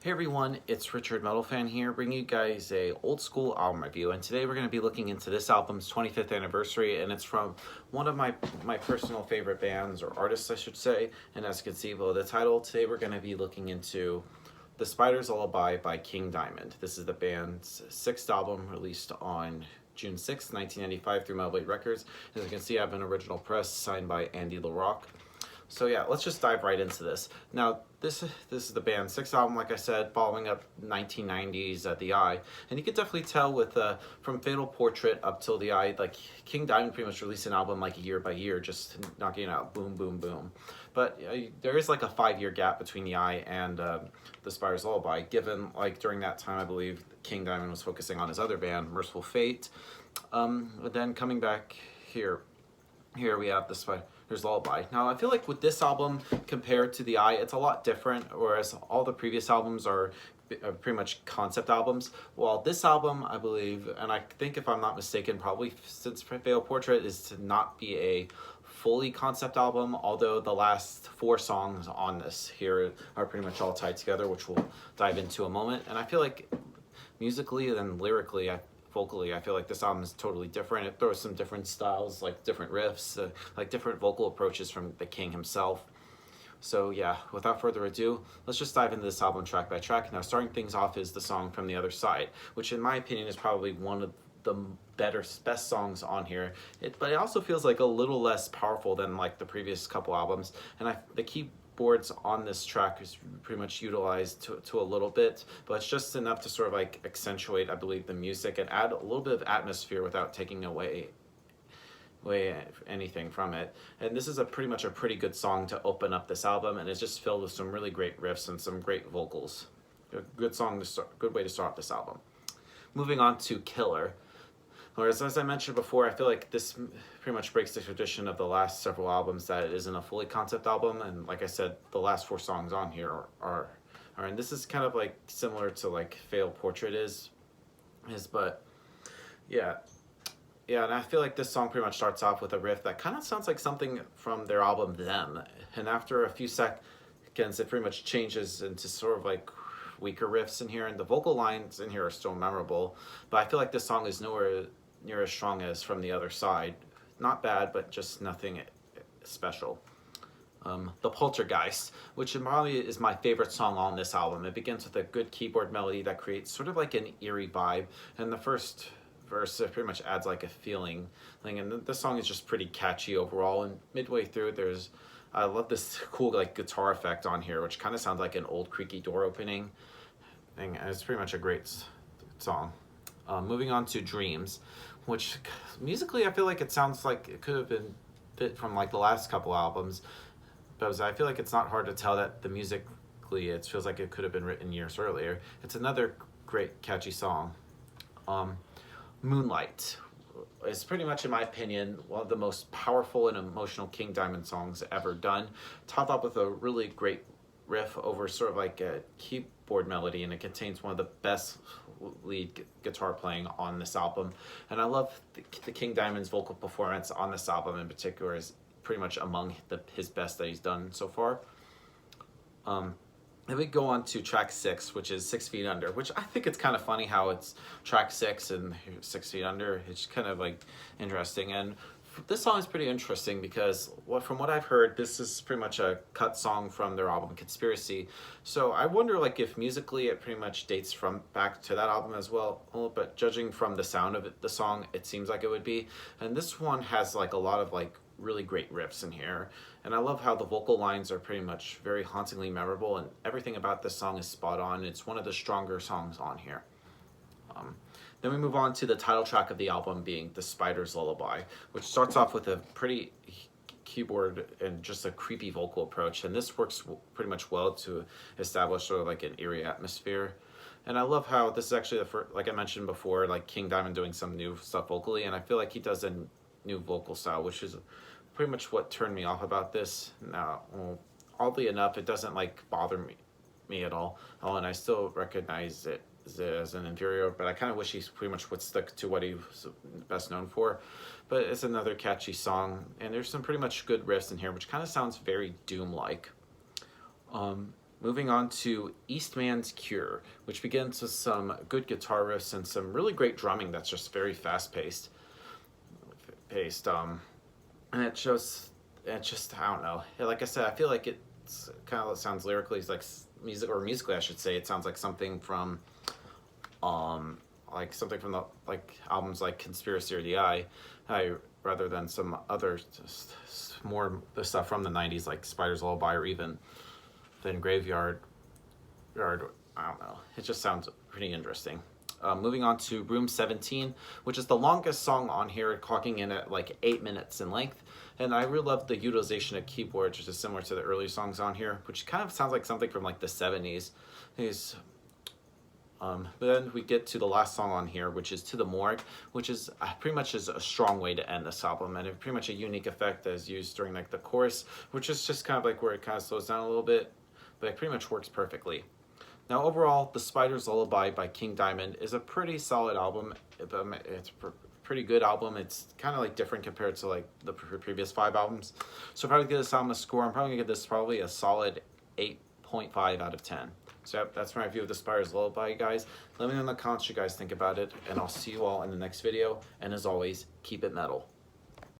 Hey everyone, it's Richard Metal Fan here, bringing you guys a old school album review. And today we're going to be looking into this album's 25th anniversary, and it's from one of my personal favorite bands, or artists I should say. And as you can see below the title, today we're going to be looking into The Spider's Lullaby by King Diamond. This is the band's sixth album, released on June 6, 1995 through Lullabye Records. As you can see, I have an original press signed by Andy LaRocque. So yeah, let's just dive right into this. Now, this is the band's sixth album, like I said, following up 1990s at The Eye. And you can definitely tell with from Fatal Portrait up till The Eye, like King Diamond pretty much released an album like year by year, just knocking it out, boom, boom, boom. But there is like a 5-year gap between The Eye and The Spider's Lullaby, given like during that time, I believe King Diamond was focusing on his other band, Merciful Fate. But then coming back here we have The Spider's Lullaby. Now, I feel like with this album compared to The Eye, it's a lot different, whereas all the previous albums are pretty much concept albums. While this album, I believe, and I think if I'm not mistaken, probably since Fatal Portrait, is to not be a fully concept album, although the last 4 songs on this here are pretty much all tied together, which we'll dive into a moment. And I feel like musically and lyrically, vocally, I feel like this album is totally different. It throws some different styles, like different riffs, like different vocal approaches from the King himself. So yeah, without further ado, let's just dive into this album track by track. Now, starting things off is the song From the Other Side, which in my opinion is probably one of the best songs on here. But it also feels like a little less powerful than like the previous couple albums. And the keyboards on this track is pretty much utilized to a little bit, but it's just enough to sort of like accentuate, I believe, the music and add a little bit of atmosphere without taking away anything from it. And this is pretty much a pretty good song to open up this album, and it's just filled with some really great riffs and some great vocals. A good song to start, good way to start this album. Moving on to Killer. Whereas, as I mentioned before, I feel like this pretty much breaks the tradition of the last several albums that it isn't a fully concept album. And like I said, the last 4 songs on here are and this is kind of like similar to like Fatal Portrait but yeah. Yeah, and I feel like this song pretty much starts off with a riff that kind of sounds like something from their album Them. And after a few seconds, it pretty much changes into sort of like weaker riffs in here, and the vocal lines in here are still memorable. But I feel like this song is nowhere near as strong as From the Other Side. Not bad, but just nothing special. The Poltergeist, which probably is my favorite song on this album. It begins with a good keyboard melody that creates sort of like an eerie vibe, and the first verse pretty much adds like a feeling thing, and the song is just pretty catchy overall. And midway through, I love this cool like guitar effect on here, which kind of sounds like an old creaky door opening thing. And it's pretty much a great song. Moving on to Dreams, which musically I feel like it sounds like it could have been bit from like the last couple albums, but I feel like it's not hard to tell that the musically it feels like it could have been written years earlier. It's another great catchy song. Moonlight is pretty much, in my opinion, one of the most powerful and emotional King Diamond songs ever done, topped up with a really great riff over sort of like a keyboard melody, and it contains one of the best lead guitar playing on this album. And I love the King Diamond's vocal performance on this album in particular is pretty much among his best that he's done so far. Then we go on to track 6, which is 6 Feet Under, which I think it's kind of funny how it's track 6 and 6 Feet Under. It's kind of like interesting. And this song is pretty interesting because from what I've heard, this is pretty much a cut song from their album Conspiracy. So I wonder like if musically it pretty much dates from back to that album as well. But judging from the sound of the song, it seems like it would be. And this one has like a lot of like really great riffs in here, and I love how the vocal lines are pretty much very hauntingly memorable, and everything about this song is spot on. It's one of the stronger songs on here. Then we move on to the title track of the album, being The Spider's Lullaby, which starts off with a pretty keyboard and just a creepy vocal approach, and this works pretty much well to establish sort of like an eerie atmosphere. And I love how this is actually the first, like I mentioned before, like King Diamond doing some new stuff vocally, and I feel like he does a new vocal style, which is pretty much what turned me off about this. Now, oddly enough, it doesn't like bother me at all. And I still recognize it as an inferior, but I kind of wish he pretty much would stick to what he was best known for. But it's another catchy song, and there's some pretty much good riffs in here, which kind of sounds very Doom-like. Moving on to Eastman's Cure, which begins with some good guitar riffs and some really great drumming that's just very fast paced. And it just I don't know. Like I said, I feel like it's kind of sounds lyrically like musically I should say it sounds like something from the like albums like Conspiracy or The Eye, rather than some other more the stuff from the 90s like Spider's Lullaby or even then Graveyard. I don't know. It just sounds pretty interesting. Moving on to Room 17, which is the longest song on here, clocking in at like 8 minutes in length. And I really love the utilization of keyboards, which is similar to the early songs on here, which kind of sounds like something from like the 70s. But then we get to the last song on here, which is To the Morgue, which is pretty much is a strong way to end this album, and pretty much a unique effect that is used during like the chorus, which is just kind of like where it kind of slows down a little bit, but it pretty much works perfectly. Now overall, The Spider's Lullaby by King Diamond is a pretty solid album. It's a pretty good album. It's kind of like different compared to like the previous 5 albums. So if I would give this album a score, I'm probably gonna give this probably a solid 8.5 out of 10. So yep, that's my review of The Spider's Lullaby, guys. Let me know in the comments what you guys think about it, and I'll see you all in the next video. And as always, keep it metal.